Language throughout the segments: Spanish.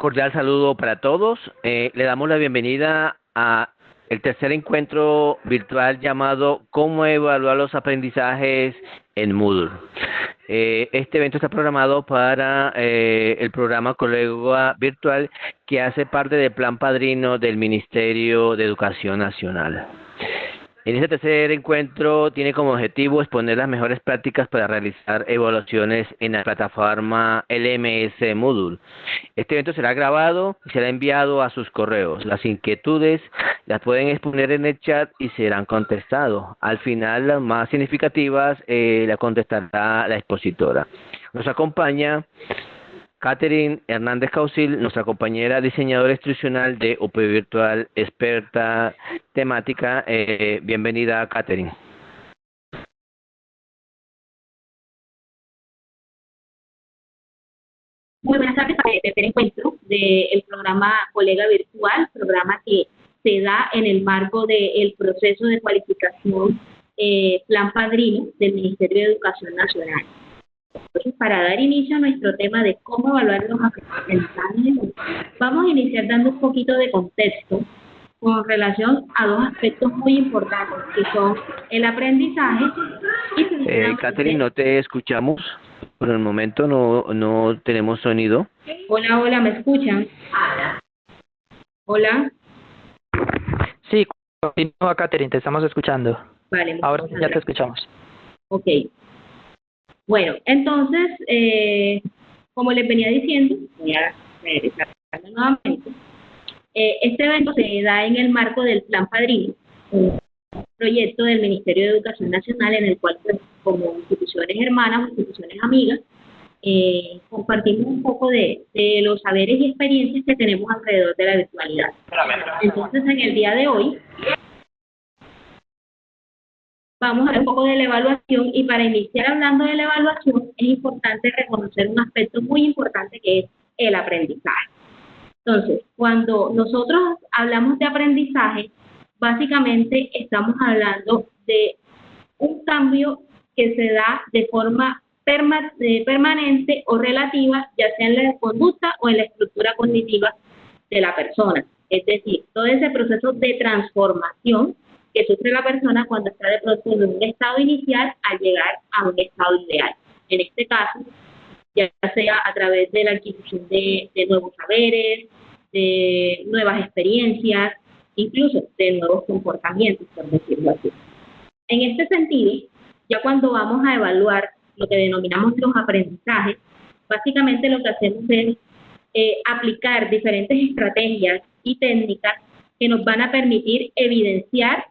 cordial saludo para todos. Le damos la bienvenida a el tercer encuentro virtual llamado ¿Cómo evaluar los aprendizajes en Moodle? Este evento está programado para el programa Colegua Virtual que hace parte del Plan Padrino del Ministerio de Educación Nacional. En este tercer encuentro tiene como objetivo exponer las mejores prácticas para realizar evaluaciones en la plataforma LMS Moodle. Este evento será grabado y será enviado a sus correos. Las inquietudes las pueden exponer en el chat y serán contestados. Al final, las más significativas las contestará la expositora. Nos acompaña Catherine Hernández Causil, nuestra compañera diseñadora instruccional de UP Virtual, experta temática. Bienvenida, Catherine. Muy buenas tardes para el tercer encuentro del programa Colega Virtual, programa que se da en el marco del proceso de cualificación Plan Padrino del Ministerio de Educación Nacional. Entonces, para dar inicio a nuestro tema de cómo evaluar los aprendizajes, vamos a iniciar dando un poquito de contexto con relación a dos aspectos muy importantes, que son el aprendizaje y... Catherine, no te escuchamos. Por el momento no tenemos sonido. Hola, ¿me escuchan? Hola. Sí, continúa, Catherine, te estamos escuchando. Vale. Ahora ya te escuchamos. Ok. Bueno, entonces, como les venía diciendo, voy a regresar nuevamente. Este evento se da en el marco del Plan Padrino, un proyecto del Ministerio de Educación Nacional en el cual, pues, como instituciones hermanas, instituciones amigas, compartimos un poco de los saberes y experiencias que tenemos alrededor de la virtualidad. Entonces, en el día de hoy, vamos a ver un poco de la evaluación, y para iniciar hablando de la evaluación es importante reconocer un aspecto muy importante que es el aprendizaje. Entonces, cuando nosotros hablamos de aprendizaje, básicamente estamos hablando de un cambio que se da de forma permanente o relativa, ya sea en la conducta o en la estructura cognitiva de la persona. Es decir, todo ese proceso de transformación que sufre la persona cuando está de pronto en un estado inicial al llegar a un estado ideal. En este caso, ya sea a través de la adquisición de nuevos saberes, de nuevas experiencias, incluso de nuevos comportamientos, por decirlo así. En este sentido, ya cuando vamos a evaluar lo que denominamos los aprendizajes, básicamente lo que hacemos es aplicar diferentes estrategias y técnicas que nos van a permitir evidenciar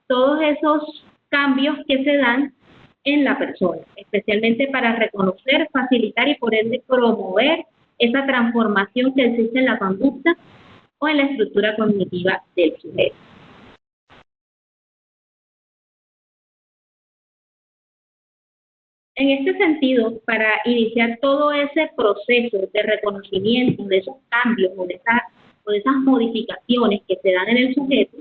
todos esos cambios que se dan en la persona, especialmente para reconocer, facilitar y por ende promover esa transformación que existe en la conducta o en la estructura cognitiva del sujeto. En este sentido, para iniciar todo ese proceso de reconocimiento de esos cambios o de esas modificaciones que se dan en el sujeto,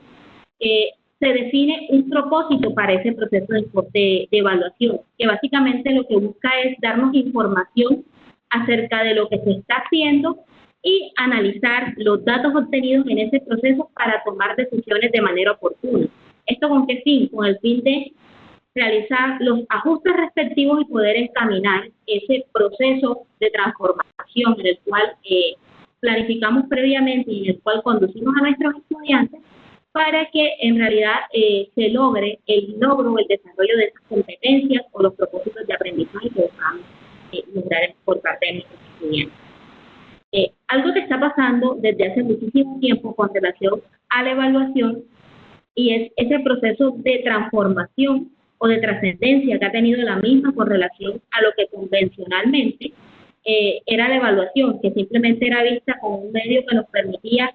se define un propósito para ese proceso de evaluación, que básicamente lo que busca es darnos información acerca de lo que se está haciendo y analizar los datos obtenidos en ese proceso para tomar decisiones de manera oportuna. ¿Esto con qué fin? Con el fin de realizar los ajustes respectivos y poder encaminar ese proceso de transformación en el cual planificamos previamente y en el cual conducimos a nuestros estudiantes para que en realidad se logre el logro o el desarrollo de esas competencias o los propósitos de aprendizaje que buscamos lograr por parte de nuestros estudiantes. Algo que está pasando desde hace muchísimo tiempo con relación a la evaluación y es ese proceso de transformación o de trascendencia que ha tenido la misma con relación a lo que convencionalmente era la evaluación, que simplemente era vista como un medio que nos permitía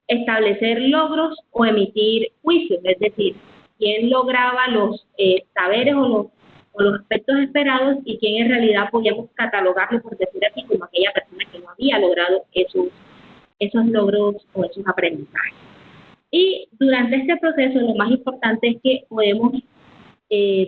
establecer logros o emitir juicios, es decir, quién lograba los saberes o los aspectos esperados y quién en realidad podíamos catalogarlo, por decir así, como aquella persona que no había logrado esos logros o esos aprendizajes. Y durante este proceso lo más importante es que podemos,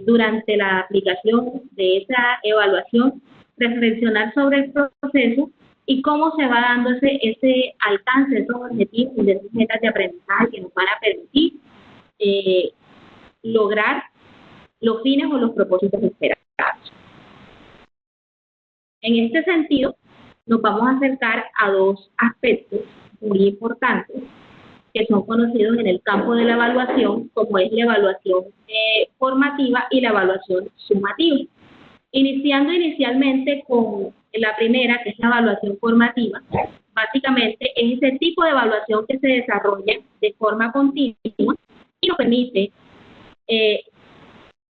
durante la aplicación de esa evaluación, reflexionar sobre el proceso y cómo se va dando ese alcance de esos objetivos y de esas metas de aprendizaje que nos van a permitir lograr los fines o los propósitos esperados. En este sentido, nos vamos a acercar a dos aspectos muy importantes que son conocidos en el campo de la evaluación, como es la evaluación formativa y la evaluación sumativa. Inicialmente con la primera, que es la evaluación formativa, básicamente es ese tipo de evaluación que se desarrolla de forma continua y nos permite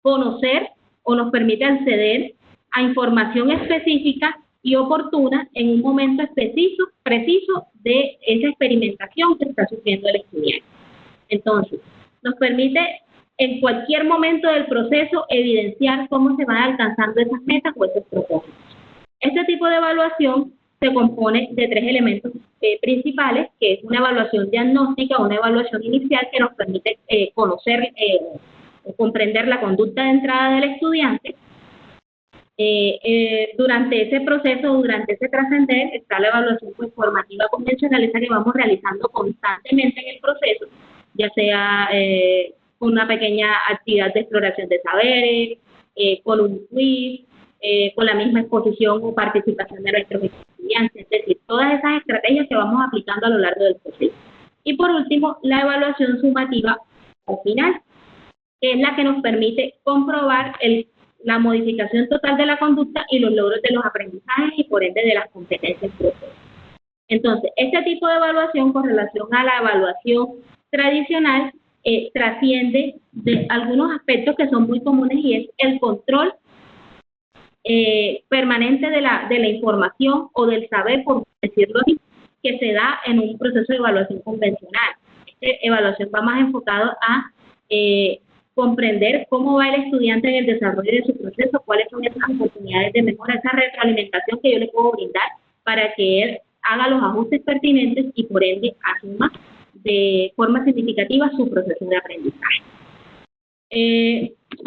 conocer o nos permite acceder a información específica y oportuna en un momento preciso de esa experimentación que está sufriendo el estudiante. Entonces, nos permite en cualquier momento del proceso evidenciar cómo se van alcanzando esas metas o esos propósitos. Este tipo de evaluación se compone de tres elementos principales, que es una evaluación diagnóstica, una evaluación inicial que nos permite conocer o comprender la conducta de entrada del estudiante. Durante ese proceso, durante ese trascender, está la evaluación formativa convencional, esa que vamos realizando constantemente en el proceso, ya sea con una pequeña actividad de exploración de saberes, con un quiz, con la misma exposición o participación de nuestros estudiantes, es decir, todas esas estrategias que vamos aplicando a lo largo del proceso. Y por último, la evaluación sumativa o final, que es la que nos permite comprobar la modificación total de la conducta y los logros de los aprendizajes y por ende de las competencias propias. Entonces, este tipo de evaluación con relación a la evaluación tradicional trasciende de algunos aspectos que son muy comunes y es el control permanente de la información o del saber, por decirlo así, que se da en un proceso de evaluación convencional. Esta evaluación va más enfocado a comprender cómo va el estudiante en el desarrollo de su proceso, cuáles son esas oportunidades de mejora, esa retroalimentación que yo le puedo brindar para que él haga los ajustes pertinentes y por ende asuma de forma significativa su proceso de aprendizaje.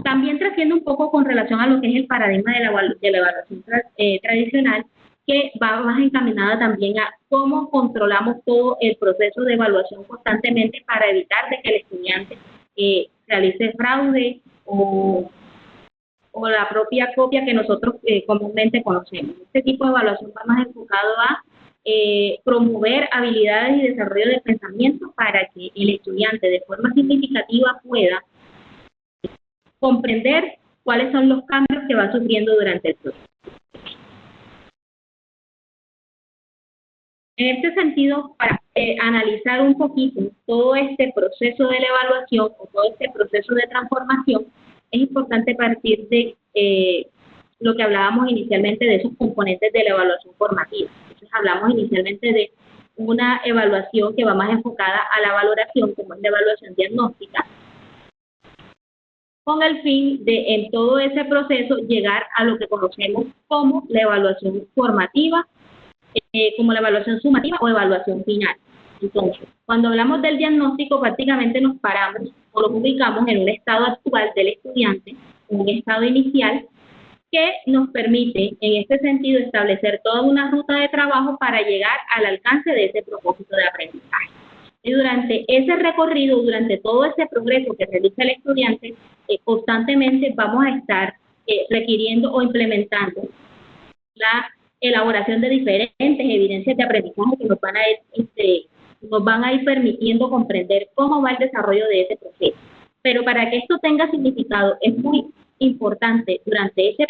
También trasciende un poco con relación a lo que es el paradigma de la evaluación tradicional, que va más encaminada también a cómo controlamos todo el proceso de evaluación constantemente para evitar de que el estudiante realice fraude o la propia copia que nosotros comúnmente conocemos. Este tipo de evaluación va más enfocado a promover habilidades y desarrollo de pensamiento para que el estudiante de forma significativa pueda comprender cuáles son los cambios que va sufriendo durante el proceso. En este sentido, para analizar un poquito todo este proceso de la evaluación o todo este proceso de transformación, es importante partir de lo que hablábamos inicialmente de esos componentes de la evaluación formativa. Entonces, hablamos inicialmente de una evaluación que va más enfocada a la valoración, como es la evaluación diagnóstica, con el fin de, en todo ese proceso, llegar a lo que conocemos como la evaluación formativa, como la evaluación sumativa o evaluación final. Entonces, cuando hablamos del diagnóstico, prácticamente nos paramos o nos ubicamos en un estado actual del estudiante, un estado inicial, que nos permite, en este sentido, establecer toda una ruta de trabajo para llegar al alcance de ese propósito de aprendizaje. Y durante ese recorrido, durante todo ese progreso que realiza el estudiante, constantemente vamos a estar requiriendo o implementando la elaboración de diferentes evidencias de aprendizaje que nos van a ir permitiendo comprender cómo va el desarrollo de ese proceso. Pero para que esto tenga significado, es muy importante durante esa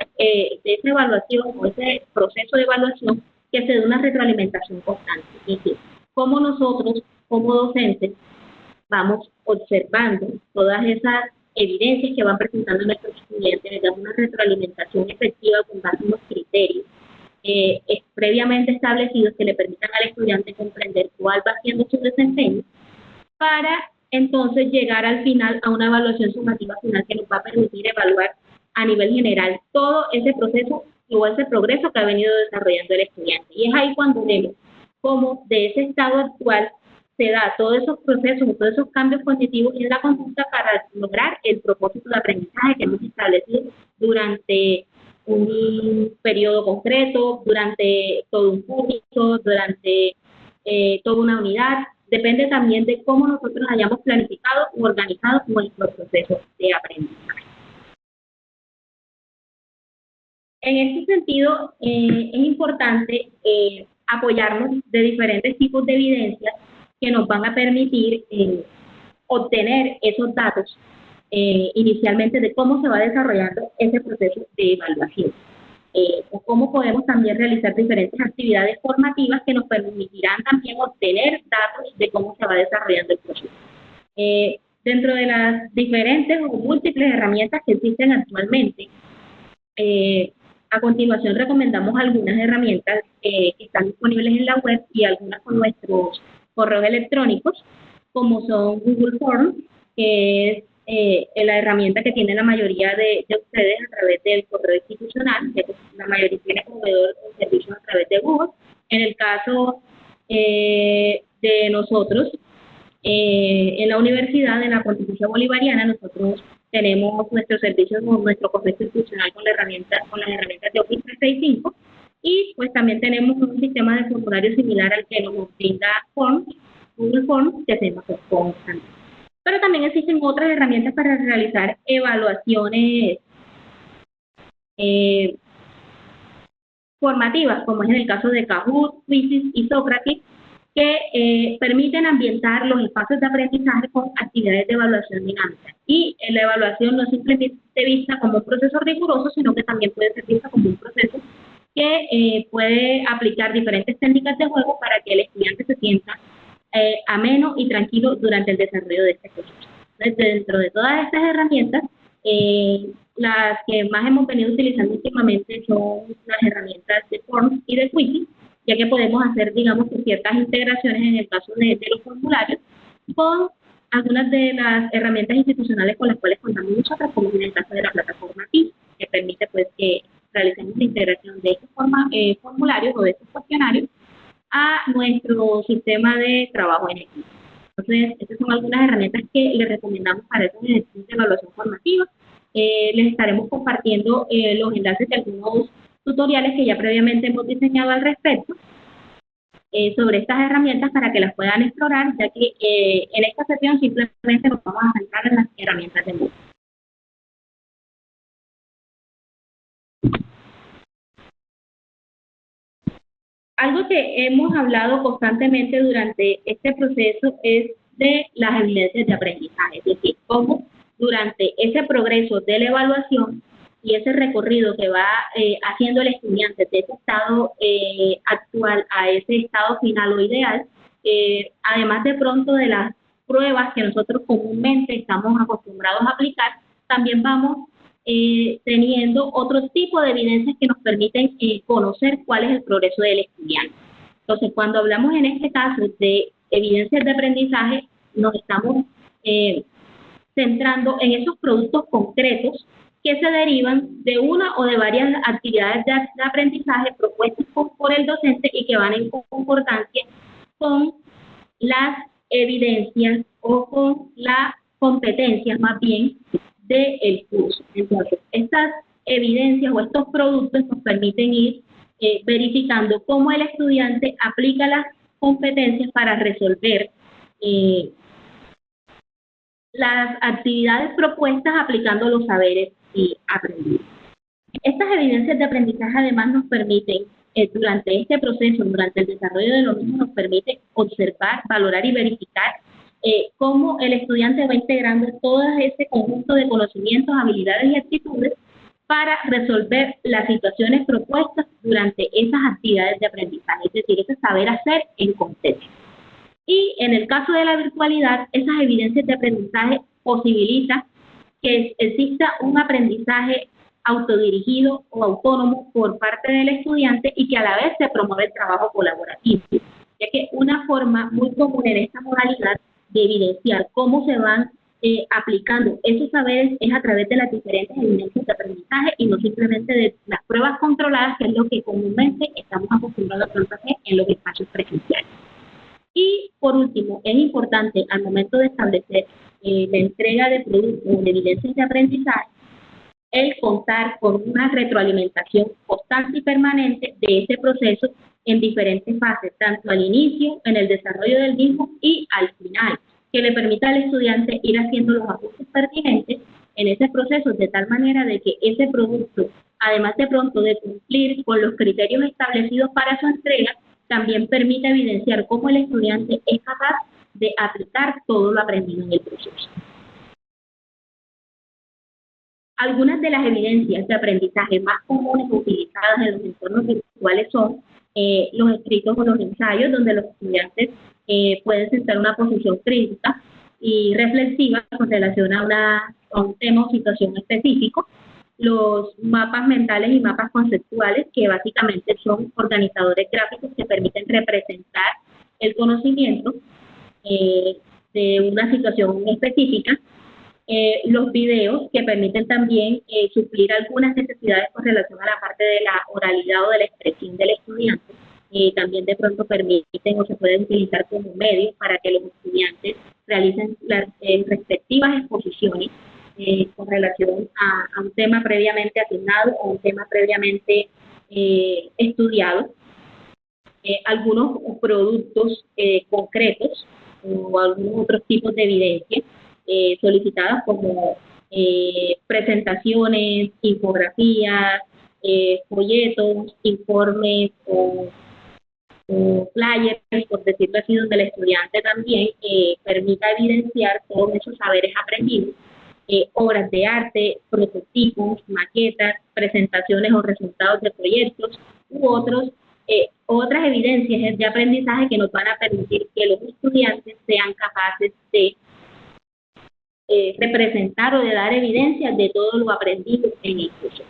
evaluación o ese proceso de evaluación que se dé una retroalimentación constante. Es decir, cómo nosotros, como docentes, vamos observando todas esas evidencias que van presentando nuestros estudiantes, les damos una retroalimentación efectiva con base en unos criterios previamente establecidos que le permitan al estudiante comprender cuál va siendo su desempeño, para entonces llegar al final a una evaluación sumativa final que nos va a permitir evaluar a nivel general todo ese proceso o ese progreso que ha venido desarrollando el estudiante. Y es ahí cuando vemos cómo de ese estado actual se da todos esos procesos, todos esos cambios cognitivos en la conducta para lograr el propósito de aprendizaje que hemos establecido durante un periodo concreto, durante todo un curso, durante toda una unidad. Depende también de cómo nosotros hayamos planificado o organizado nuestro proceso de aprendizaje. En este sentido, es importante apoyarnos de diferentes tipos de evidencias que nos van a permitir obtener esos datos inicialmente de cómo se va desarrollando ese proceso de evaluación. O cómo podemos también realizar diferentes actividades formativas que nos permitirán también obtener datos de cómo se va desarrollando el proceso. Dentro de las diferentes o múltiples herramientas que existen actualmente, a continuación recomendamos algunas herramientas que están disponibles en la web y algunas con nuestros correos electrónicos, como son Google Forms, que es la herramienta que tiene la mayoría de ustedes a través del correo institucional, que la mayoría tiene proveedor de servicios a través de Google. En el caso de nosotros, en la universidad, en la Pontificia Bolivariana, nosotros tenemos nuestros servicios con nuestro correo institucional con las herramientas de Office 365, y pues también tenemos un sistema de formulario similar al que nos brinda Google Forms, que se llama Forms también. Pero también existen otras herramientas para realizar evaluaciones formativas, como es en el caso de Kahoot, Quizzes y Socrates, que permiten ambientar los espacios de aprendizaje con actividades de evaluación dinámica. Y la evaluación no es simplemente vista como un proceso riguroso, sino que también puede ser vista como un proceso que puede aplicar diferentes técnicas de juego para que el estudiante se sienta ameno y tranquilo durante el desarrollo de este proceso. Entonces, dentro de todas estas herramientas, las que más hemos venido utilizando últimamente son las herramientas de Forms y de Quizzes, ya que podemos hacer, digamos, ciertas integraciones en el caso de los formularios con algunas de las herramientas institucionales con las cuales contamos nosotros, como en el caso de la plataforma TIS, que permite pues que realicemos la integración de estos formularios o de estos cuestionarios a nuestro sistema de trabajo en equipo. Entonces, estas son algunas herramientas que les recomendamos para esos ejercicios de evaluación formativa. Les estaremos compartiendo los enlaces de algunos tutoriales que ya previamente hemos diseñado al respecto sobre estas herramientas para que las puedan explorar, ya que en esta sesión simplemente nos vamos a centrar en las herramientas de Moodle. Algo que hemos hablado constantemente durante este proceso es de las evidencias de aprendizaje, es decir, cómo durante ese progreso de la evaluación y ese recorrido que va haciendo el estudiante de ese estado actual a ese estado final o ideal, además de pronto de las pruebas que nosotros comúnmente estamos acostumbrados a aplicar, también vamos teniendo otro tipo de evidencias que nos permiten conocer cuál es el progreso del estudiante. Entonces, cuando hablamos en este caso de evidencias de aprendizaje, nos estamos centrando en esos productos concretos que se derivan de una o de varias actividades de aprendizaje propuestas por el docente y que van en concordancia con las evidencias o con las competencias más bien del curso. Entonces, estas evidencias o estos productos nos permiten ir verificando cómo el estudiante aplica las competencias para resolver las actividades propuestas aplicando los saberes aprendidos. Estas evidencias de aprendizaje además nos permiten, durante este proceso, durante el desarrollo de lo mismo, nos permite observar, valorar y verificar cómo el estudiante va integrando todo ese conjunto de conocimientos, habilidades y actitudes para resolver las situaciones propuestas durante esas actividades de aprendizaje, es decir, ese saber hacer en contexto. Y en el caso de la virtualidad, esas evidencias de aprendizaje posibilitan que exista un aprendizaje autodirigido o autónomo por parte del estudiante y que a la vez se promueve el trabajo colaborativo, ya que una forma muy común en esta modalidad de evidenciar cómo se van aplicando esos saberes es a través de las diferentes evidencias de aprendizaje y no simplemente de las pruebas controladas, que es lo que comúnmente estamos acostumbrados a hacer en los espacios presenciales. Y por último, es importante al momento de establecer la entrega de productos o de evidencias de aprendizaje, el contar con una retroalimentación constante y permanente de ese proceso en diferentes fases, tanto al inicio, en el desarrollo del mismo y al final, que le permita al estudiante ir haciendo los ajustes pertinentes en ese proceso de tal manera de que ese producto, además de pronto de cumplir con los criterios establecidos para su entrega, también permite evidenciar cómo el estudiante es capaz de aplicar todo lo aprendido en el proceso. Algunas de las evidencias de aprendizaje más comunes utilizadas en los entornos virtuales son los escritos o los ensayos, donde los estudiantes pueden sentar una posición crítica y reflexiva con relación a un tema o situación específico. Los mapas mentales y mapas conceptuales, que básicamente son organizadores gráficos que permiten representar el conocimiento de una situación específica. Los videos, que permiten también suplir algunas necesidades con relación a la parte de la oralidad o de la expresión del estudiante. También de pronto permiten o se pueden utilizar como medios para que los estudiantes realicen las respectivas exposiciones con relación a un tema previamente asignado o un tema previamente estudiado. Algunos productos concretos o algunos otros tipos de evidencia solicitadas como presentaciones, infografías, folletos, informes o flyers, por decirlo así, donde el estudiante también permita evidenciar todos esos saberes aprendidos, obras de arte, prototipos, maquetas, presentaciones o resultados de proyectos u otras evidencias de aprendizaje que nos van a permitir que los estudiantes sean capaces de representar o de dar evidencia de todo lo aprendido en el curso.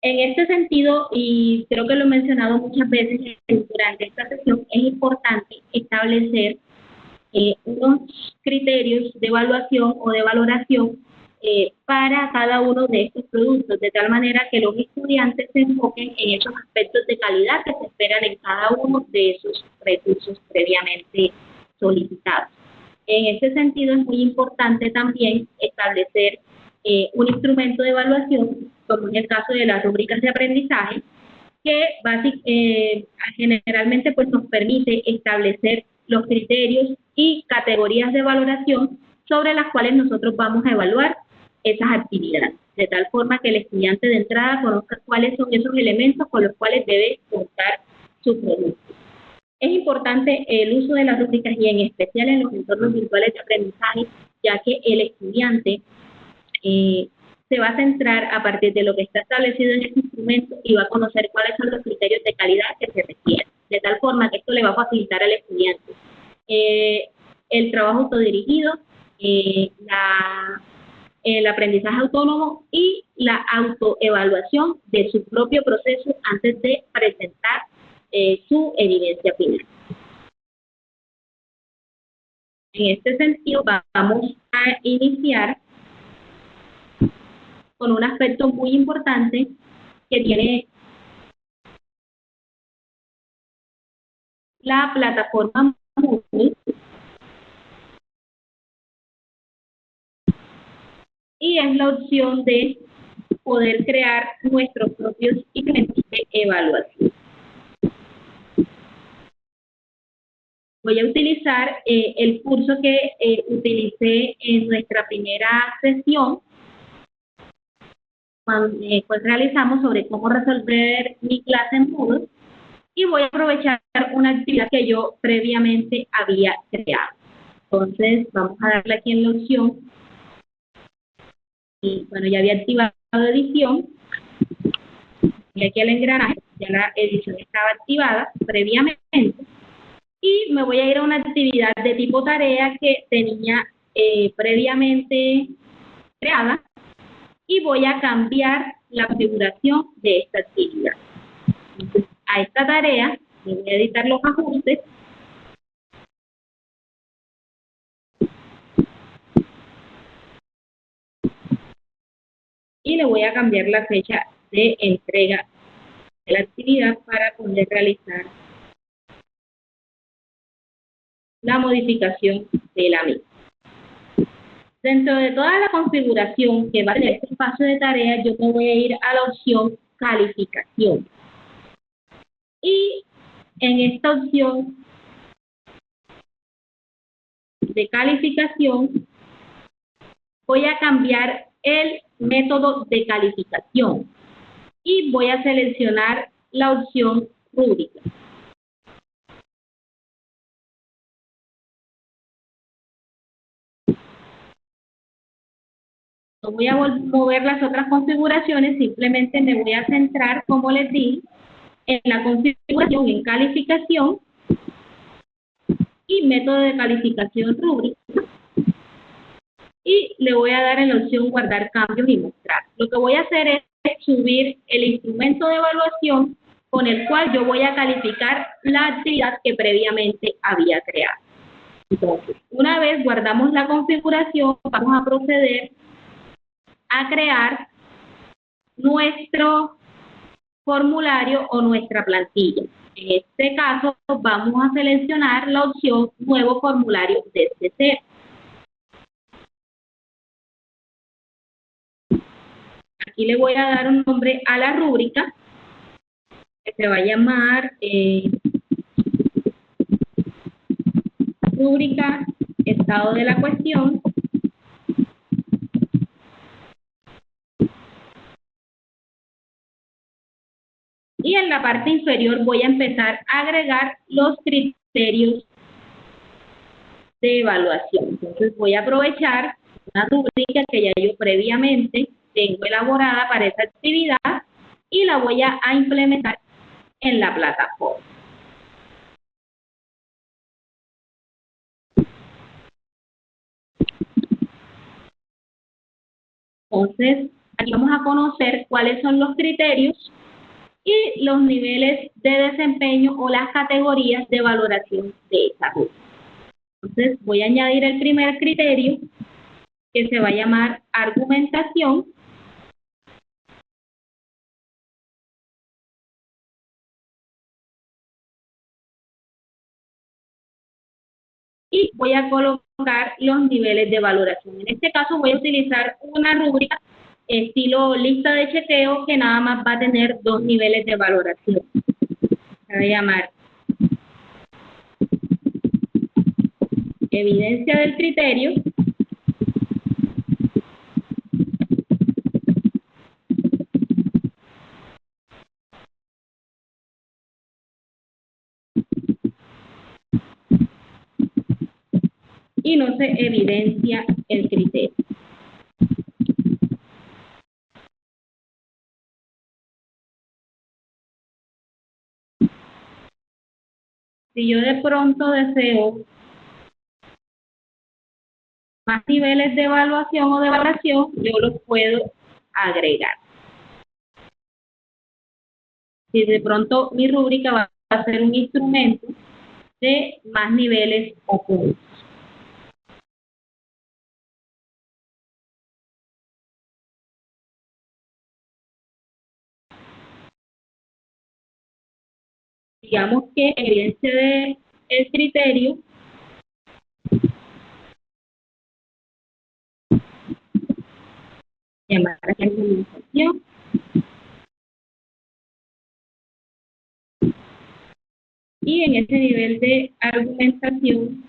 En este sentido, y creo que lo he mencionado muchas veces durante esta sesión, es importante establecer unos criterios de evaluación o de valoración para cada uno de estos productos, de tal manera que los estudiantes se enfoquen en esos aspectos de calidad que se esperan en cada uno de esos recursos previamente solicitados. En este sentido, es muy importante también establecer un instrumento de evaluación, como en el caso de las rúbricas de aprendizaje, que generalmente pues, nos permite establecer los criterios y categorías de valoración sobre las cuales nosotros vamos a evaluar esas actividades, de tal forma que el estudiante de entrada conozca cuáles son esos elementos con los cuales debe contar su producto. Es importante el uso de las rúbricas y en especial en los entornos virtuales de aprendizaje, ya que el estudiante se va a centrar a partir de lo que está establecido en este instrumento y va a conocer cuáles son los criterios de calidad que se requieren, de tal forma que esto le va a facilitar al estudiante el trabajo autodirigido, el aprendizaje autónomo y la autoevaluación de su propio proceso antes de presentar su evidencia final. En este sentido, vamos a iniciar con un aspecto muy importante que tiene la plataforma Moodle, y es la opción de poder crear nuestros propios instrumentos de evaluación. Voy a utilizar el curso que utilicé en nuestra primera sesión, pues realizamos sobre cómo resolver mi clase en Moodle, y voy a aprovechar una actividad que yo previamente había creado. Entonces, vamos a darle aquí en la opción, y bueno, ya había activado edición, y aquí el engranaje, ya la edición estaba activada previamente, y me voy a ir a una actividad de tipo tarea que tenía previamente creada, y voy a cambiar la configuración de esta actividad. Entonces, a esta tarea le voy a editar los ajustes y le voy a cambiar la fecha de entrega de la actividad para poder realizar la modificación de la misma. Dentro de toda la configuración que va a tener este espacio de tareas, yo me voy a ir a la opción calificación. Y en esta opción de calificación, voy a cambiar el método de calificación y voy a seleccionar la opción rúbrica. No voy a mover las otras configuraciones, simplemente me voy a centrar, como les di, en la configuración en calificación y método de calificación rúbrica. Y le voy a dar en la opción guardar cambios y mostrar. Lo que voy a hacer es subir el instrumento de evaluación con el cual yo voy a calificar la actividad que previamente había creado. Entonces, una vez guardamos la configuración, vamos a proceder a crear nuestro formulario o nuestra plantilla. En este caso, vamos a seleccionar la opción nuevo formulario desde cero. Aquí le voy a dar un nombre a la rúbrica que se va a llamar rúbrica estado de la cuestión. Y en la parte inferior voy a empezar a agregar los criterios de evaluación. Entonces voy a aprovechar una rúbrica que ya yo previamente tengo elaborada para esa actividad y la voy a implementar en la plataforma. Entonces, aquí vamos a conocer cuáles son los criterios y los niveles de desempeño o las categorías de valoración de esa rúbrica. Entonces, voy a añadir el primer criterio, que se va a llamar argumentación. Y voy a colocar los niveles de valoración. En este caso voy a utilizar una rúbrica estilo lista de chequeo que nada más va a tener 2 niveles de valoración. Se va a llamar evidencia del criterio y no se evidencia el criterio. Si yo de pronto deseo más niveles de evaluación o de valoración, yo los puedo agregar. Si de pronto mi rúbrica va a ser un instrumento de más niveles o puntos. Digamos que evidencia de el criterio llamar a la implementación y en ese nivel de argumentación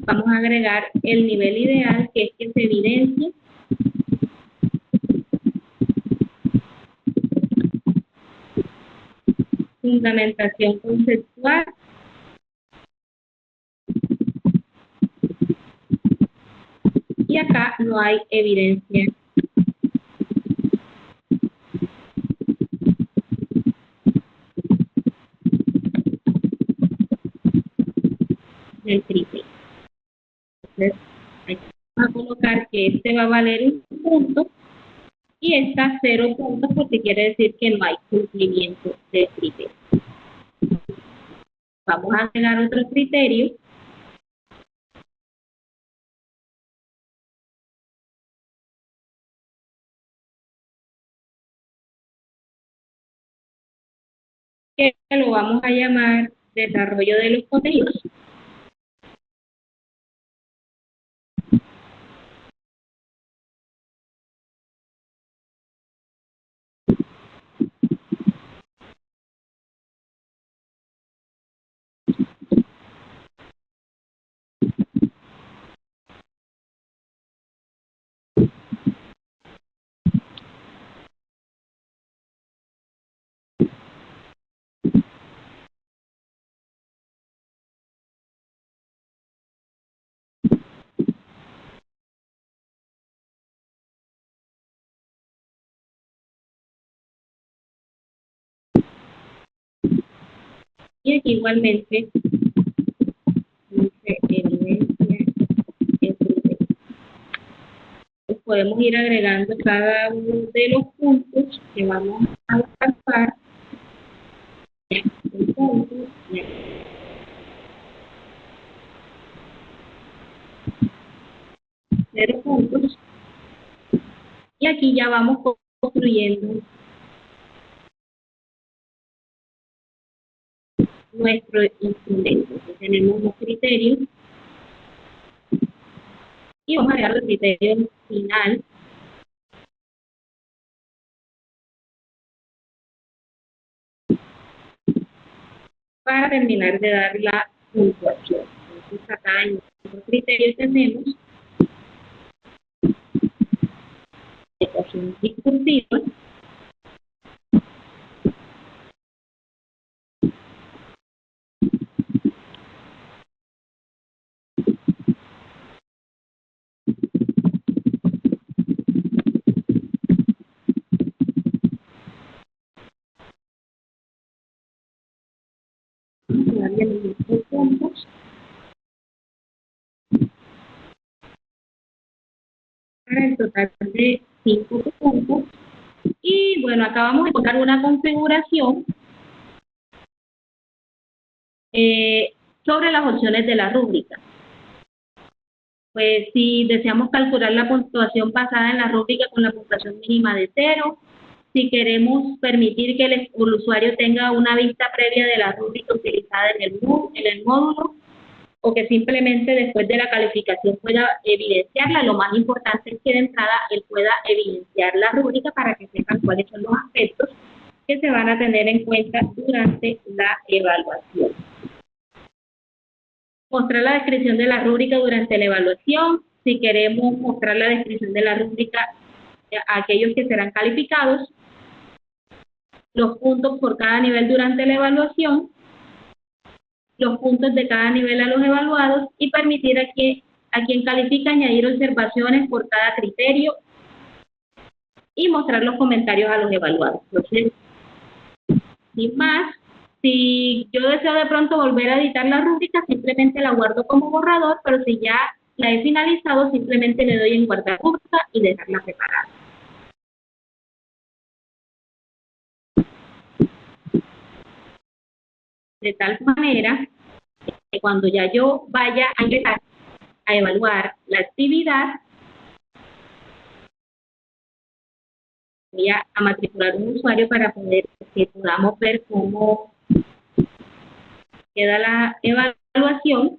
vamos a agregar el nivel ideal, que es que se evidencie fundamentación conceptual y acá no hay evidencia del criterio. Entonces, aquí vamos a colocar que este va a valer un punto y esta 0 puntos porque quiere decir que no hay cumplimiento del criterio. Vamos a agregar otro criterio que lo vamos a llamar desarrollo de los contenidos. Y aquí igualmente dice evidencia en criterio. Pues podemos ir agregando cada uno de los puntos que vamos a alcanzar. Un punto, y aquí. 0 puntos. Y aquí ya vamos construyendo nuestro instrumento. Aquí tenemos los criterios y vamos a agregar el criterio final para terminar de dar la puntuación. Entonces acá en nuestro criterio tenemos ecuación discursiva, darle los mismos puntos. Para el total de 5 puntos. Y bueno, acá vamos a encontrar una configuración sobre las opciones de la rúbrica. Pues si deseamos calcular la puntuación basada en la rúbrica con la puntuación mínima de 0, si queremos permitir que el usuario tenga una vista previa de la rúbrica utilizada en el módulo, o que simplemente después de la calificación pueda evidenciarla. Lo más importante es que de entrada él pueda evidenciar la rúbrica para que sepan cuáles son los aspectos que se van a tener en cuenta durante la evaluación. Mostrar la descripción de la rúbrica durante la evaluación. Si queremos mostrar la descripción de la rúbrica a aquellos que serán calificados, los puntos por cada nivel durante la evaluación, los puntos de cada nivel a los evaluados y permitir a quien califica añadir observaciones por cada criterio y mostrar los comentarios a los evaluados. Entonces, sin más, si yo deseo de pronto volver a editar la rúbrica, simplemente la guardo como borrador, pero si ya la he finalizado, simplemente le doy en guardar rúbrica y dejarla preparada. De tal manera que cuando ya yo vaya a empezar a evaluar la actividad, voy a matricular un usuario para que podamos ver cómo queda la evaluación.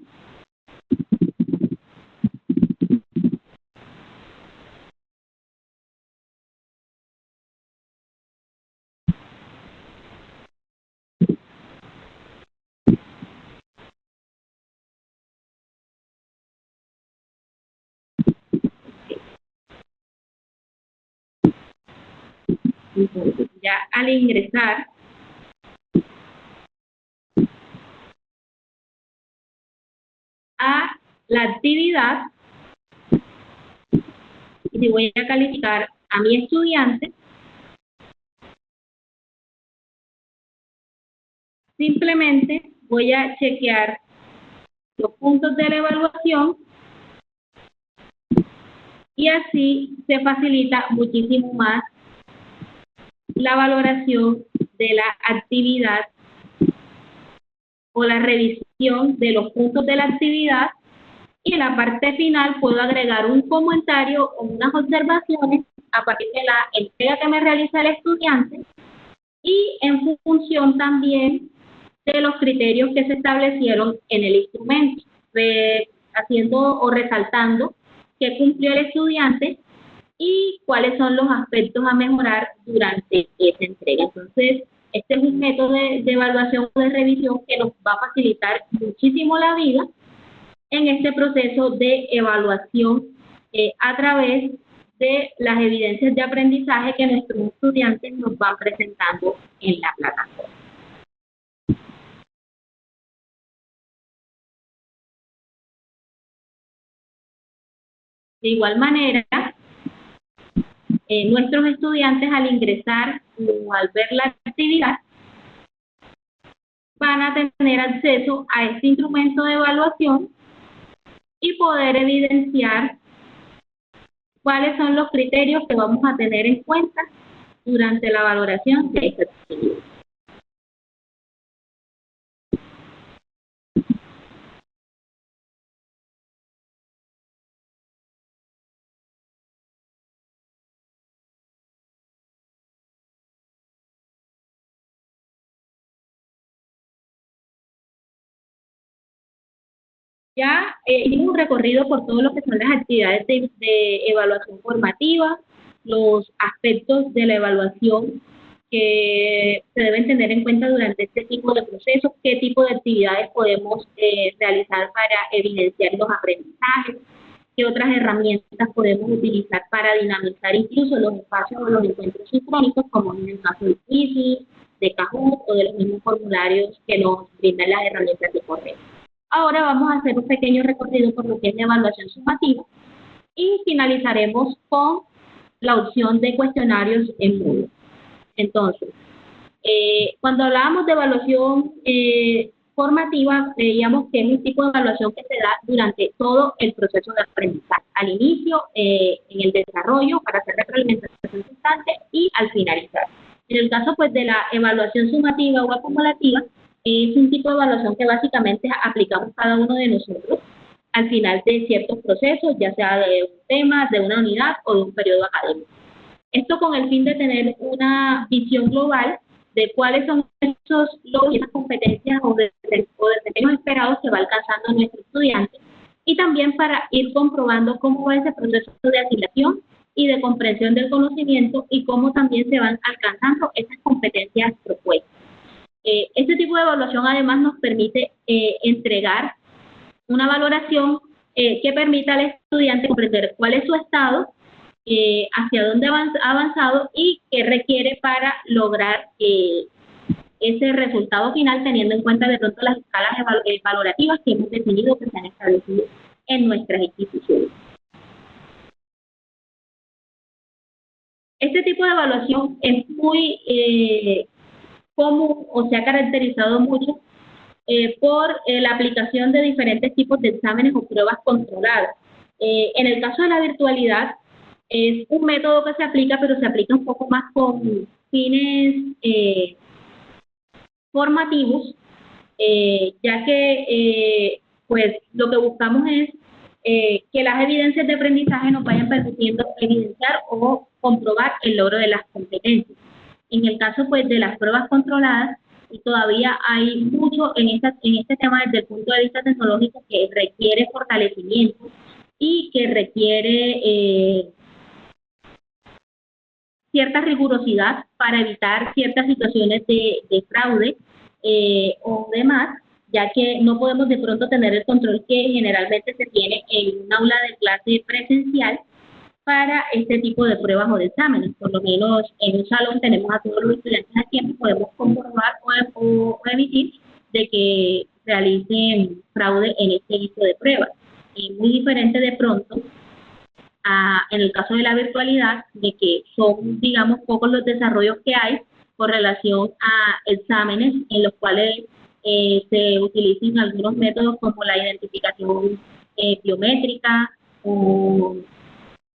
Entonces, ya al ingresar a la actividad, y si voy a calificar a mi estudiante, simplemente voy a chequear los puntos de la evaluación y así se facilita muchísimo más la valoración de la actividad o la revisión de los puntos de la actividad, y en la parte final puedo agregar un comentario o unas observaciones a partir de la entrega que me realiza el estudiante y en función también de los criterios que se establecieron en el instrumento, haciendo o resaltando qué cumplió el estudiante y cuáles son los aspectos a mejorar durante esa entrega. Entonces, este es un método de evaluación o de revisión que nos va a facilitar muchísimo la vida en este proceso de evaluación a través de las evidencias de aprendizaje que nuestros estudiantes nos van presentando en la plataforma. De igual manera, nuestros estudiantes al ingresar o al ver la actividad van a tener acceso a este instrumento de evaluación y poder evidenciar cuáles son los criterios que vamos a tener en cuenta durante la valoración de esta actividad. Ya hicimos un recorrido por todo lo que son las actividades de evaluación formativa, los aspectos de la evaluación que se deben tener en cuenta durante este tipo de procesos, qué tipo de actividades podemos realizar para evidenciar los aprendizajes, qué otras herramientas podemos utilizar para dinamizar incluso los espacios o los encuentros sincrónicos, como en el caso del Quizzes, de Kahoot o de los mismos formularios que nos brindan las herramientas de correo. Ahora vamos a hacer un pequeño recorrido por lo que es la evaluación sumativa y finalizaremos con la opción de cuestionarios en Moodle. Entonces, cuando hablábamos de evaluación formativa, veíamos que es un tipo de evaluación que se da durante todo el proceso de aprendizaje, al inicio, en el desarrollo, para hacer retroalimentación constante y al finalizar. En el caso pues de la evaluación sumativa o acumulativa, es un tipo de evaluación que básicamente aplicamos cada uno de nosotros al final de ciertos procesos, ya sea de un tema, de una unidad o de un periodo académico. Esto con el fin de tener una visión global de cuáles son esos logros y esas competencias o desempeños esperados que va alcanzando nuestro estudiante, y también para ir comprobando cómo va ese proceso de asimilación y de comprensión del conocimiento y cómo también se van alcanzando esas competencias propuestas. Este tipo de evaluación además nos permite entregar una valoración que permita al estudiante comprender cuál es su estado, hacia dónde ha avanzado y qué requiere para lograr ese resultado final, teniendo en cuenta de pronto las escalas valorativas que hemos definido, que se han establecido en nuestras instituciones. Este tipo de evaluación es muy común o se ha caracterizado mucho por la aplicación de diferentes tipos de exámenes o pruebas controladas. En el caso de la virtualidad, es un método que se aplica, pero se aplica un poco más con fines formativos, ya que pues lo que buscamos es que las evidencias de aprendizaje nos vayan permitiendo evidenciar o comprobar el logro de las competencias. En el caso pues de las pruebas controladas, todavía hay mucho en este tema desde el punto de vista tecnológico que requiere fortalecimiento y que requiere cierta rigurosidad para evitar ciertas situaciones de fraude o demás, ya que no podemos de pronto tener el control que generalmente se tiene en un aula de clase presencial para este tipo de pruebas o de exámenes. Por lo menos en un salón tenemos a todos los estudiantes aquí y podemos comprobar o emitir de que realicen fraude en este tipo de pruebas. Es muy diferente de pronto en el caso de la virtualidad, de que son, digamos, pocos los desarrollos que hay con relación a exámenes en los cuales se utilizan algunos métodos como la identificación biométrica o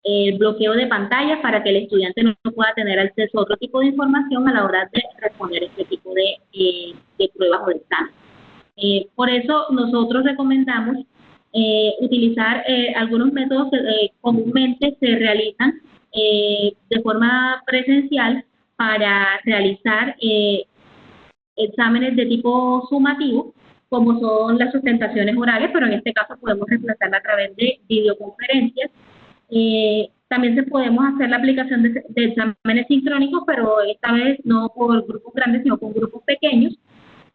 el bloqueo de pantallas para que el estudiante no pueda tener acceso a otro tipo de información a la hora de responder este tipo de pruebas o de exámenes. Por eso nosotros recomendamos utilizar algunos métodos que comúnmente se realizan de forma presencial para realizar exámenes de tipo sumativo, como son las sustentaciones orales, pero en este caso podemos reemplazarla a través de videoconferencias. También podemos hacer la aplicación de exámenes sincrónicos, pero esta vez no por grupos grandes, sino con grupos pequeños.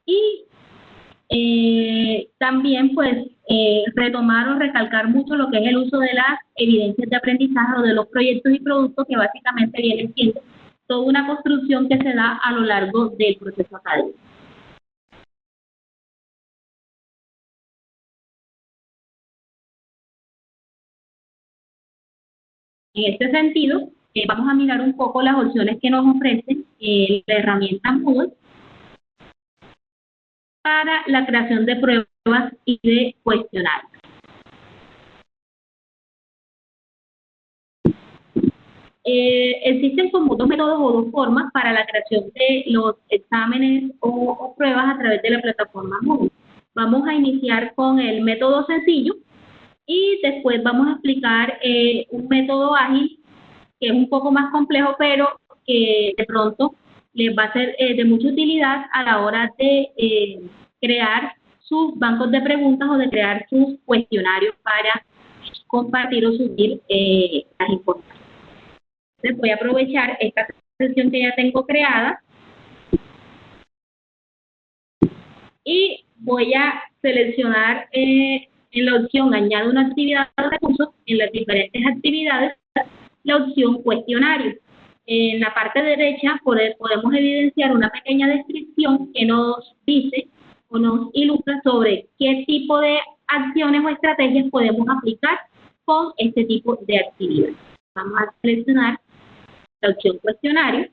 Y también, pues, retomar o recalcar mucho lo que es el uso de las evidencias de aprendizaje o de los proyectos y productos que básicamente vienen siendo toda una construcción que se da a lo largo del proceso académico. En este sentido, vamos a mirar un poco las opciones que nos ofrece la herramienta Moodle para la creación de pruebas y de cuestionarios. Existen como dos métodos o dos formas para la creación de los exámenes o pruebas a través de la plataforma Moodle. Vamos a iniciar con el método sencillo y después vamos a explicar un método ágil que es un poco más complejo, pero que de pronto les va a ser de mucha utilidad a la hora de crear sus bancos de preguntas o de crear sus cuestionarios para compartir o subir las informaciones. Entonces voy a aprovechar esta sesión que ya tengo creada y voy a seleccionar en la opción añade una actividad de recursos, en las diferentes actividades, la opción cuestionario. En la parte derecha podemos evidenciar una pequeña descripción que nos dice o nos ilustra sobre qué tipo de acciones o estrategias podemos aplicar con este tipo de actividad. Vamos a seleccionar la opción cuestionario.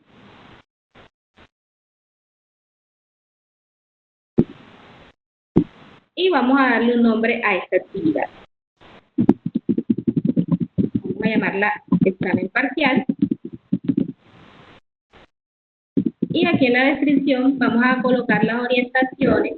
Y vamos a darle un nombre a esta actividad. Vamos a llamarla examen parcial. Y aquí en la descripción vamos a colocar las orientaciones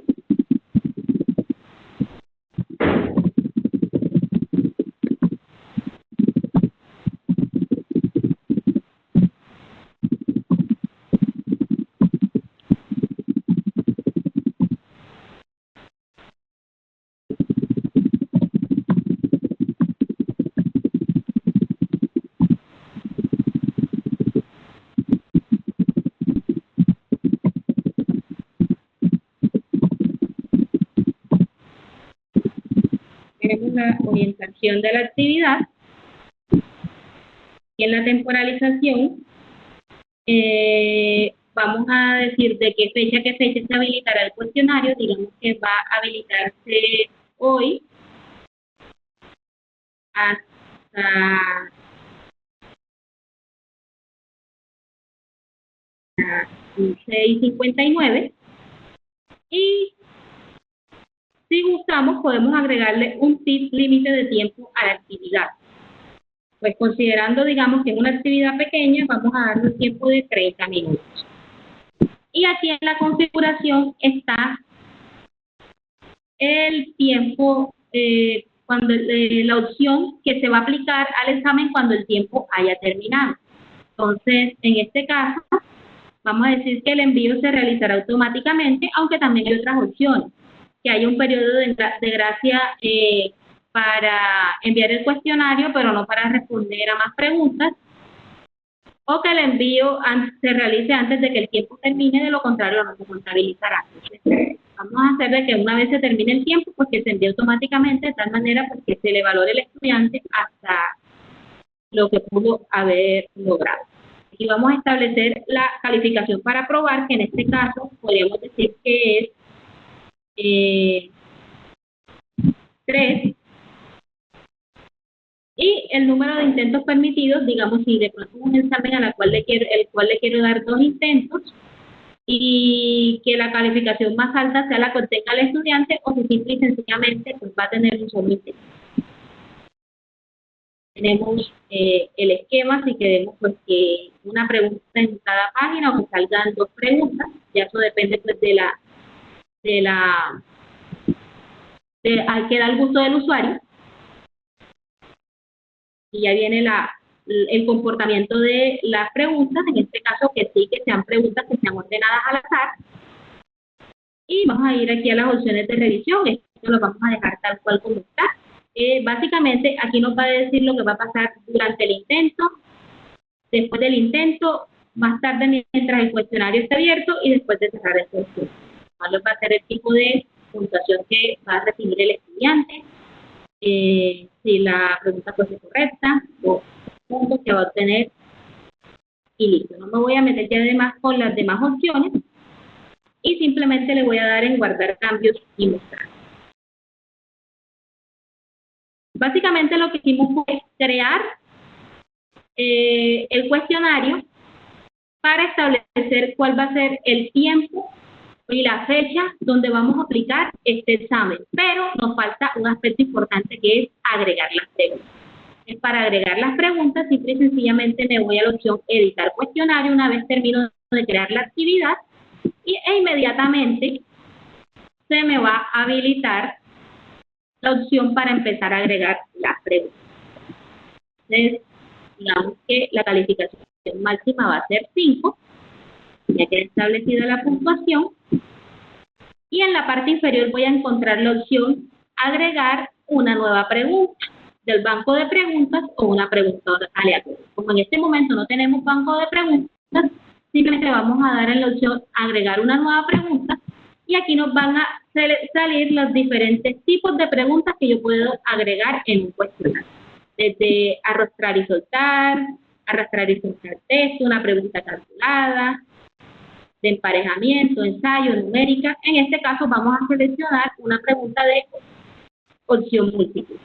tenemos la orientación de la actividad y en la temporalización vamos a decir de qué fecha se habilitará el cuestionario. Digamos que va a habilitarse hoy hasta 6:59 y si gustamos podemos agregarle un límite de tiempo a la actividad. Pues considerando, digamos, que en una actividad pequeña vamos a darle un tiempo de 30 minutos. Y aquí en la configuración está el tiempo, cuando la opción que se va a aplicar al examen cuando el tiempo haya terminado. Entonces, en este caso, vamos a decir que el envío se realizará automáticamente, aunque también hay otras opciones. Que haya un periodo de gracia para enviar el cuestionario, pero no para responder a más preguntas, o que el envío se realice antes de que el tiempo termine, de lo contrario no se contabilizará. Entonces, vamos a hacer de que una vez se termine el tiempo, pues que se envíe automáticamente, de tal manera pues, que se le valore al estudiante hasta lo que pudo haber logrado. Y vamos a establecer la calificación para aprobar, que en este caso podríamos decir que es 3, y el número de intentos permitidos, digamos, si de pronto un examen el cual le quiero dar 2 intentos y que la calificación más alta sea la que obtenga el estudiante, o si simple y sencillamente pues va a tener un solo intento. Tenemos el esquema, si queremos pues que una pregunta en cada página o que salgan 2 preguntas, ya eso depende pues hay que dar el gusto del usuario. Y ya viene la el comportamiento de las preguntas, en este caso que sí, que sean preguntas que sean ordenadas al azar. Y vamos a ir aquí a las opciones de revisión, esto lo vamos a dejar tal cual como está. Básicamente aquí nos va a decir lo que va a pasar durante el intento, después del intento, más tarde mientras el cuestionario esté abierto y después de cerrar el cuestionario. ¿Cuál va a ser el tipo de puntuación que va a recibir el estudiante? Si la pregunta fuese correcta, o puntos que va a obtener y listo. No me voy a meter ya además con las demás opciones y simplemente le voy a dar en guardar cambios y mostrar. Básicamente lo que hicimos fue crear el cuestionario para establecer cuál va a ser el tiempo y la fecha donde vamos a aplicar este examen. Pero nos falta un aspecto importante que es agregar las preguntas. Para agregar las preguntas, simple y sencillamente me voy a la opción editar cuestionario una vez termino de crear la actividad e inmediatamente se me va a habilitar la opción para empezar a agregar las preguntas. Entonces, digamos que la calificación máxima va a ser 5, ya queda establecida la puntuación, y en la parte inferior voy a encontrar la opción agregar una nueva pregunta del banco de preguntas o una pregunta aleatoria. Como en este momento no tenemos banco de preguntas, simplemente vamos a dar en la opción agregar una nueva pregunta y aquí nos van a salir los diferentes tipos de preguntas que yo puedo agregar en un cuestionario. Desde arrastrar y soltar texto, una pregunta calculada, de emparejamiento, ensayo, numérica. En este caso vamos a seleccionar una pregunta de opción múltiple.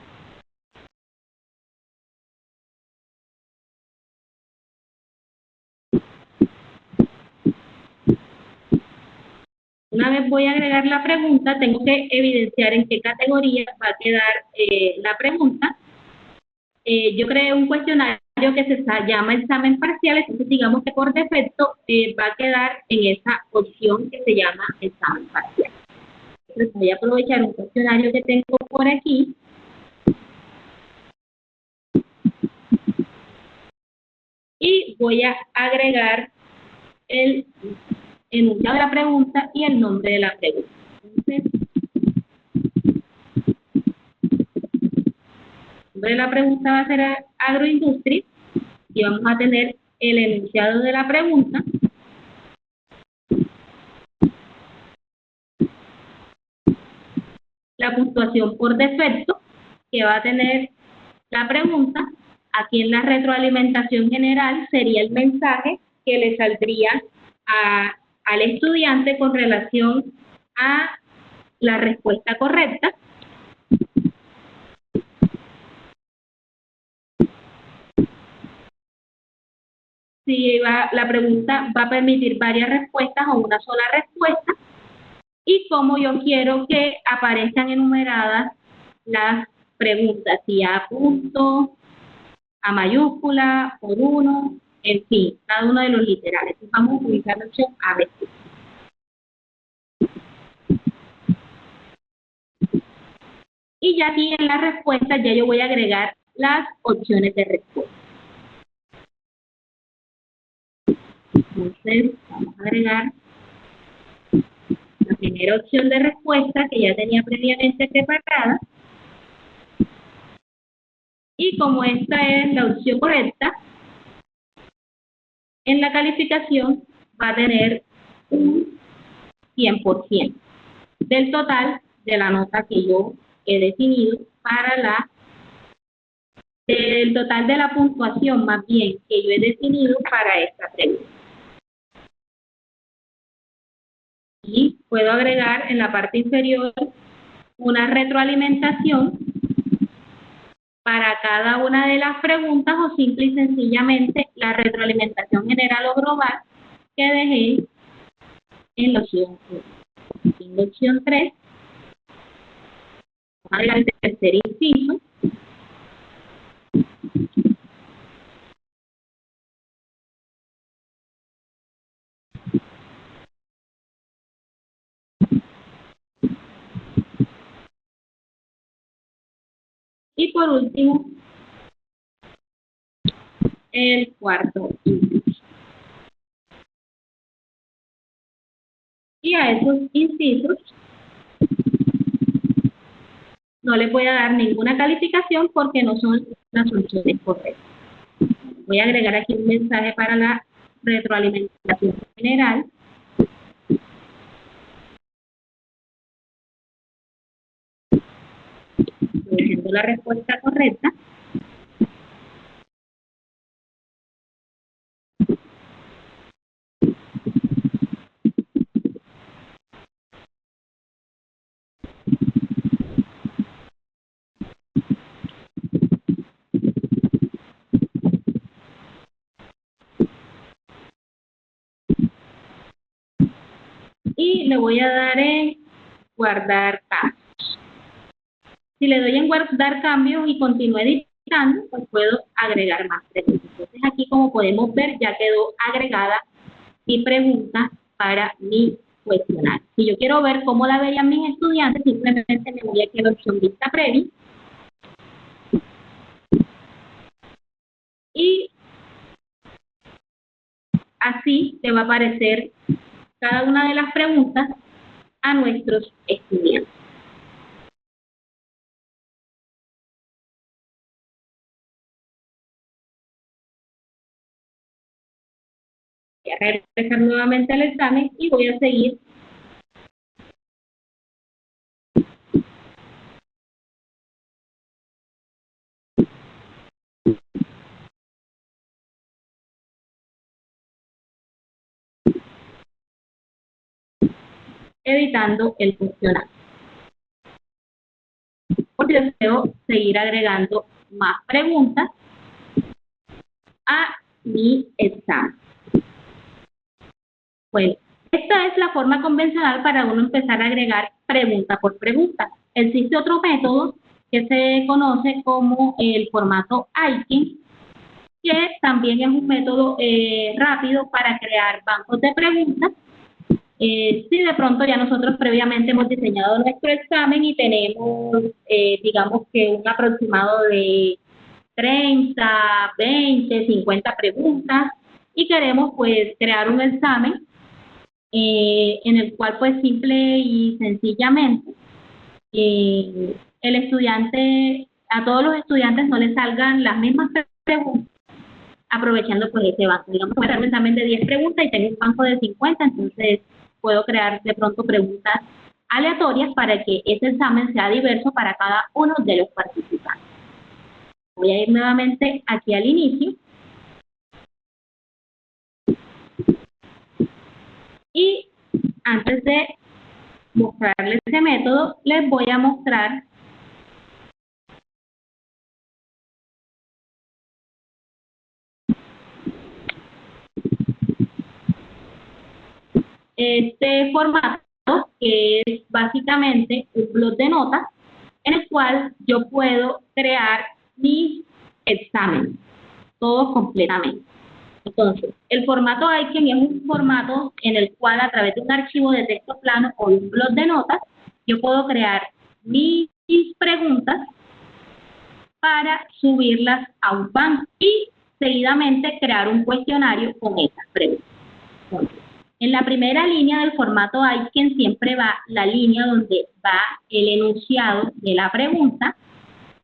Una vez voy a agregar la pregunta, tengo que evidenciar en qué categoría va a quedar la pregunta. Yo creé un cuestionario que se llama examen parcial, entonces digamos que por defecto va a quedar en esa opción que se llama examen parcial. Entonces voy a aprovechar un cuestionario que tengo por aquí. Y voy a agregar el enunciado de la pregunta y el nombre de la pregunta. Entonces, el nombre de la pregunta va a ser agroindustria y vamos a tener el enunciado de la pregunta. La puntuación por defecto que va a tener la pregunta. Aquí en la retroalimentación general sería el mensaje que le saldría al estudiante con relación a la respuesta correcta. Si la pregunta va a permitir varias respuestas o una sola respuesta, y cómo yo quiero que aparezcan enumeradas las preguntas, si a punto, a mayúscula, por uno, en fin, cada uno de los literales. Entonces vamos a utilizar la opción ABC. Y ya aquí en la respuesta ya yo voy a agregar las opciones de respuesta. Entonces vamos a agregar la primera opción de respuesta que ya tenía previamente preparada. Y como esta es la opción correcta, en la calificación va a tener un 100% del total de la nota que yo he definido para del total de la puntuación más bien que yo he definido para esta pregunta. Y puedo agregar en la parte inferior una retroalimentación para cada una de las preguntas o simple y sencillamente la retroalimentación general o global que dejé en la opción 1. En la opción 3, vamos a agregar el tercer inciso. Y por último, el cuarto inciso. Y a esos incisos no les voy a dar ninguna calificación porque no son las soluciones correctas. Voy a agregar aquí un mensaje para la retroalimentación general. Estoy diciendo la respuesta correcta. Y le voy a dar en guardar cambios. Si le doy en guardar cambios y continúo editando, pues puedo agregar más preguntas. Entonces aquí, como podemos ver, ya quedó agregada mi pregunta para mi cuestionario. Si yo quiero ver cómo la veían mis estudiantes, simplemente me voy aquí a la opción vista previa y así le va a aparecer cada una de las preguntas a nuestros estudiantes. Voy a regresar nuevamente al examen y voy a seguir editando el cuestionario, porque deseo seguir agregando más preguntas a mi examen. Bueno, esta es la forma convencional para uno empezar a agregar pregunta por pregunta. Existe otro método que se conoce como el formato Aiken, que también es un método rápido para crear bancos de preguntas. Si de pronto ya nosotros previamente hemos diseñado nuestro examen y tenemos, digamos que un aproximado de 30, 20, 50 preguntas y queremos pues crear un examen en el cual pues simple y sencillamente el estudiante, a todos los estudiantes no les salgan las mismas preguntas, aprovechando pues ese banco. Digamos que voy a hacer un examen de 10 preguntas y tengo un banco de 50, entonces puedo crear de pronto preguntas aleatorias para que ese examen sea diverso para cada uno de los participantes. Voy a ir nuevamente aquí al inicio. Y antes de mostrarles ese método, les voy a mostrar este formato, que es básicamente un blog de notas en el cual yo puedo crear mis exámenes, todos completamente. Entonces, el formato Aiken es un formato en el cual a través de un archivo de texto plano o de un blog de notas, yo puedo crear mis preguntas para subirlas a un banco y seguidamente crear un cuestionario con esas preguntas. Entonces, en la primera línea del formato Aiken siempre va la línea donde va el enunciado de la pregunta.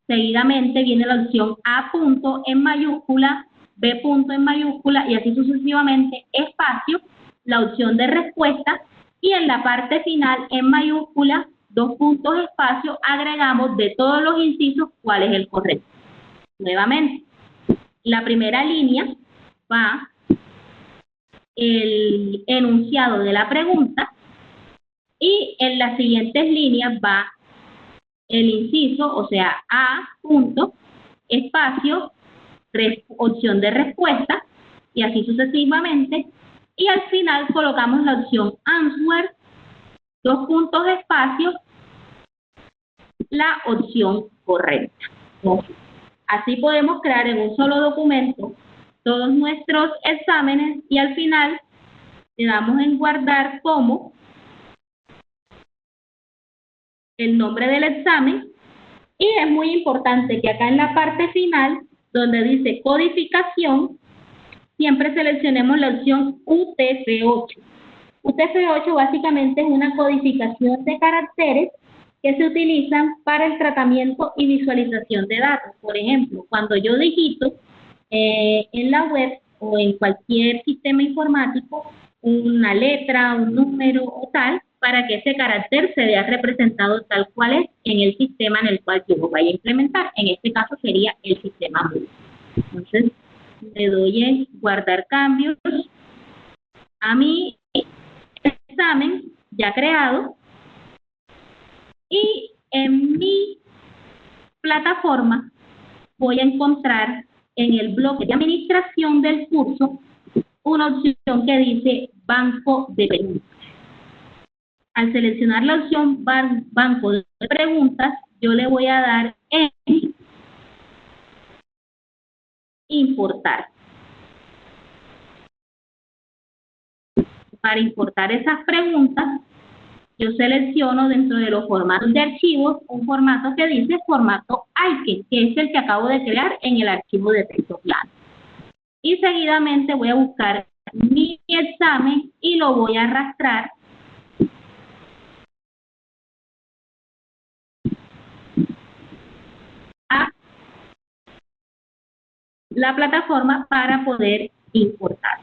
Seguidamente viene la opción A punto en mayúscula, B punto en mayúscula y así sucesivamente, espacio, la opción de respuesta y en la parte final en mayúscula, 2 puntos espacio, agregamos de todos los incisos cuál es el correcto. Nuevamente, la primera línea va el enunciado de la pregunta y en las siguientes líneas va el inciso, o sea, A punto, espacio, opción de respuesta y así sucesivamente. Y al final colocamos la opción answer, 2 puntos espacio, la opción correcta. Así podemos crear en un solo documento todos nuestros exámenes y al final le damos en guardar como el nombre del examen y es muy importante que acá en la parte final donde dice codificación, siempre seleccionemos la opción UTF-8. UTF-8 básicamente es una codificación de caracteres que se utilizan para el tratamiento y visualización de datos. Por ejemplo, cuando yo digito en la web o en cualquier sistema informático una letra, un número o tal, para que ese carácter se vea representado tal cual es en el sistema en el cual yo lo vaya a implementar. En este caso sería el sistema Moodle. Entonces, le doy en guardar cambios a mi examen ya creado y en mi plataforma voy a encontrar en el bloque de administración del curso una opción que dice banco de preguntas. Al seleccionar la opción banco de preguntas, yo le voy a dar en importar. Para importar esas preguntas, yo selecciono dentro de los formatos de archivos un formato que dice formato ICANN, que es el que acabo de crear en el archivo de texto plano. Y seguidamente voy a buscar mi examen y lo voy a arrastrar a la plataforma para poder importar.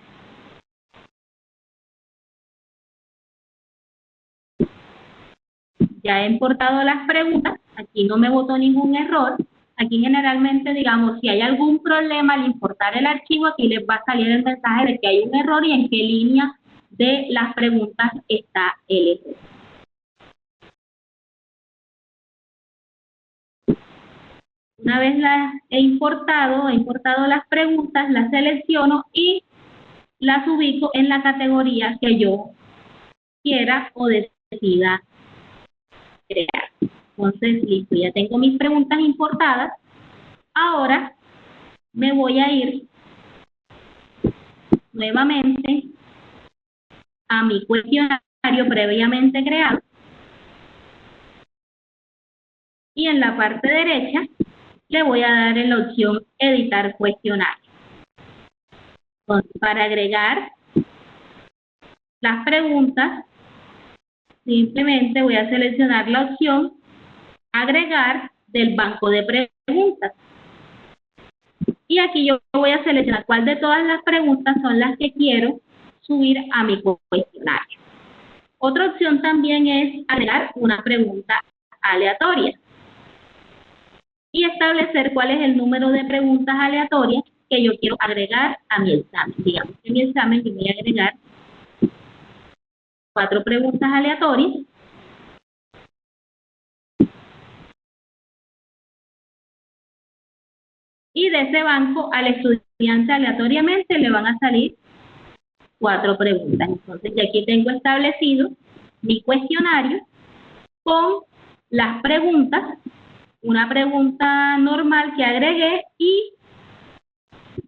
Ya he importado las preguntas, aquí no me botó ningún error. Aquí generalmente, digamos, si hay algún problema al importar el archivo, aquí les va a salir el mensaje de que hay un error y en qué línea de las preguntas está el error. Una vez las he importado las preguntas, las selecciono y las ubico en la categoría que yo quiera o decida crear. Entonces, listo, ya tengo mis preguntas importadas. Ahora me voy a ir nuevamente a mi cuestionario previamente creado y en la parte derecha le voy a dar en la opción editar cuestionario. Entonces, para agregar las preguntas, simplemente voy a seleccionar la opción agregar del banco de preguntas. Y aquí yo voy a seleccionar cuál de todas las preguntas son las que quiero subir a mi cuestionario. Otra opción también es agregar una pregunta aleatoria y establecer cuál es el número de preguntas aleatorias que yo quiero agregar a mi examen. Digamos que en mi examen yo voy a agregar 4 preguntas aleatorias. Y de ese banco al estudiante aleatoriamente le van a salir 4 preguntas. Entonces, ya aquí tengo establecido mi cuestionario con las preguntas, una pregunta normal que agregué y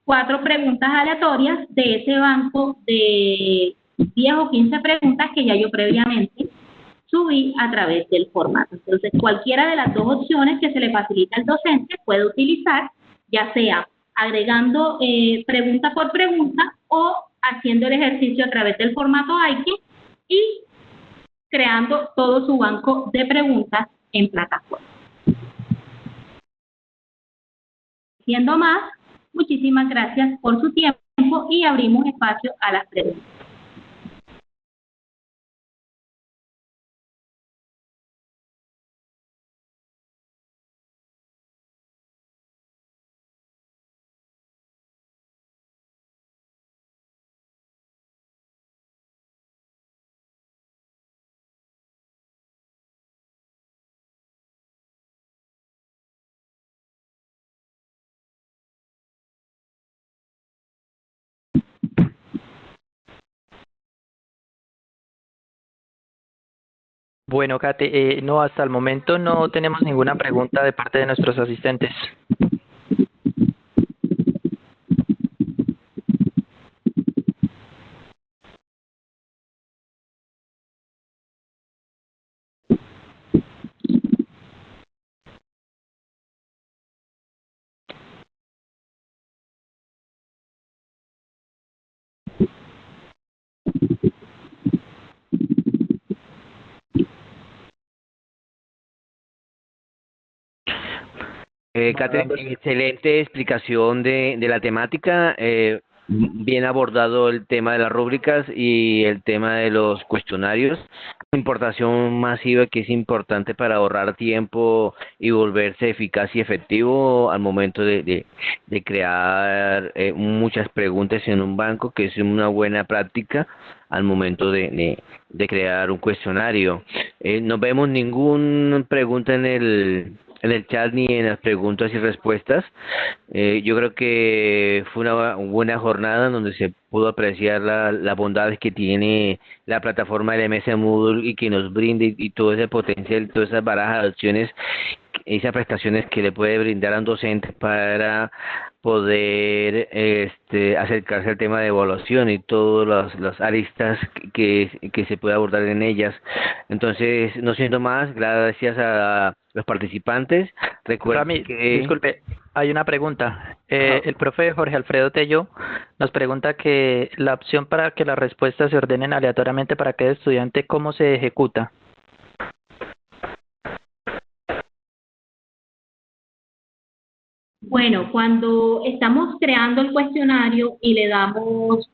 4 preguntas aleatorias de ese banco de 10 o 15 preguntas que ya yo previamente subí a través del formato. Entonces, cualquiera de las dos opciones que se le facilita al docente puede utilizar, ya sea agregando pregunta por pregunta o haciendo el ejercicio a través del formato ICANN y creando todo su banco de preguntas en plataforma. Siendo más, muchísimas gracias por su tiempo y abrimos espacio a las preguntas. Bueno, Kate, no, hasta el momento no tenemos ninguna pregunta de parte de nuestros asistentes. Catherine, excelente explicación de la temática. Bien abordado el tema de las rúbricas y el tema de los cuestionarios. Importación masiva que es importante para ahorrar tiempo y volverse eficaz y efectivo al momento de crear muchas preguntas en un banco, que es una buena práctica al momento de crear un cuestionario. No vemos ninguna pregunta en el chat ni en las preguntas y respuestas. Yo creo que fue una buena jornada donde se pudo apreciar las bondades que tiene la plataforma LMS Moodle y que nos brinde y todo ese potencial, todas esas barajas de opciones, esas prestaciones que le puede brindar a un docente para poder acercarse al tema de evaluación y todas las aristas que se puede abordar en ellas. Entonces, no siento más, gracias a los participantes. Recuerden Rami, que... disculpe, hay una pregunta. El profe Jorge Alfredo Tello nos pregunta que la opción para que las respuestas se ordenen aleatoriamente para cada estudiante, ¿cómo se ejecuta? Bueno, cuando estamos creando el cuestionario y le damos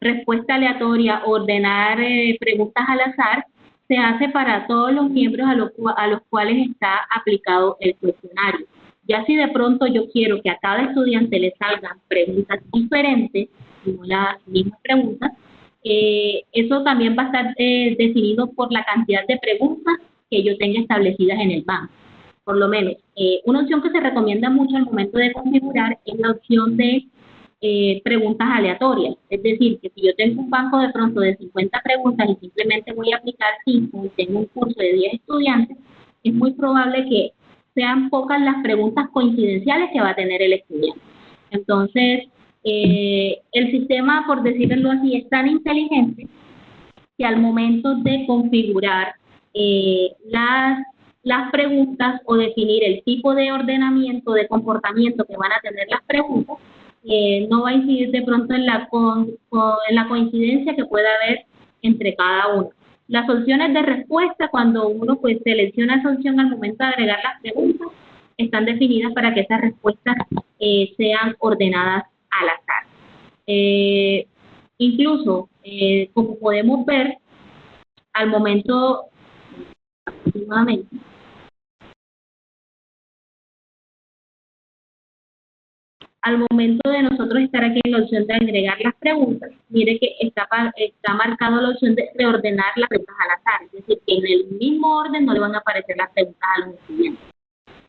respuesta aleatoria, ordenar preguntas al azar, se hace para todos los miembros a los cuales está aplicado el cuestionario. Ya si de pronto yo quiero que a cada estudiante le salgan preguntas diferentes, no las mismas preguntas, eso también va a estar definido por la cantidad de preguntas que yo tenga establecidas en el banco. Por lo menos, una opción que se recomienda mucho al momento de configurar es la opción de preguntas aleatorias. Es decir, que si yo tengo un banco de pronto de 50 preguntas y simplemente voy a aplicar 5 y tengo un curso de 10 estudiantes, es muy probable que sean pocas las preguntas coincidenciales que va a tener el estudiante. Entonces, el sistema, por decirlo así, es tan inteligente que al momento de configurar las preguntas o definir el tipo de ordenamiento, de comportamiento que van a tener las preguntas, no va a incidir de pronto en la coincidencia que pueda haber entre cada una. Las opciones de respuesta, cuando uno pues selecciona esa opción al momento de agregar las preguntas, están definidas para que esas respuestas sean ordenadas al azar. Incluso, como podemos ver, al momento, aproximadamente, al momento de nosotros estar aquí en la opción de agregar las preguntas, mire que está marcado la opción de reordenar las preguntas al azar, es decir, que en el mismo orden no le van a aparecer las preguntas a los estudiantes.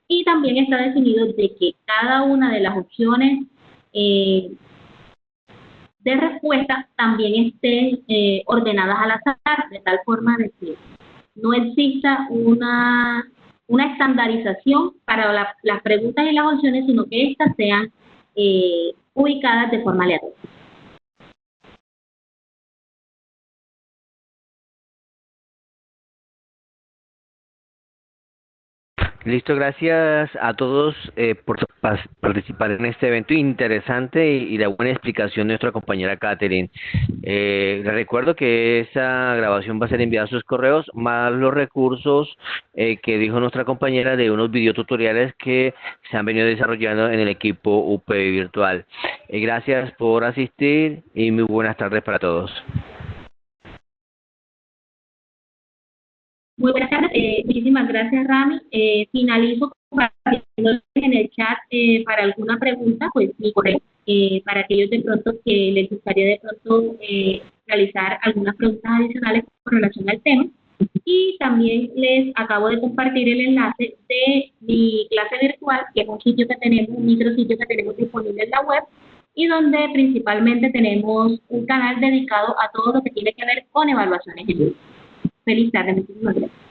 Y también está definido de que cada una de las opciones de respuesta también estén ordenadas al azar, de tal forma de que no exista una estandarización para las preguntas y las opciones, sino que éstas sean ubicadas de forma aleatoria. Listo, gracias a todos por participar en este evento interesante y la buena explicación de nuestra compañera Catherine. Les recuerdo que esa grabación va a ser enviada a sus correos, más los recursos que dijo nuestra compañera de unos videotutoriales que se han venido desarrollando en el equipo UP Virtual. Gracias por asistir y muy buenas tardes para todos. Muy buenas tardes, muchísimas gracias, Rami. Finalizo compartiendo en el chat para alguna pregunta, pues mi correo, para aquellos de pronto que les gustaría de pronto realizar algunas preguntas adicionales con relación al tema. Y también les acabo de compartir el enlace de mi clase virtual, que es un sitio que tenemos, un micrositio que tenemos disponible en la web, y donde principalmente tenemos un canal dedicado a todo lo que tiene que ver con evaluaciones en línea. Feliz tarde, muchísimas gracias.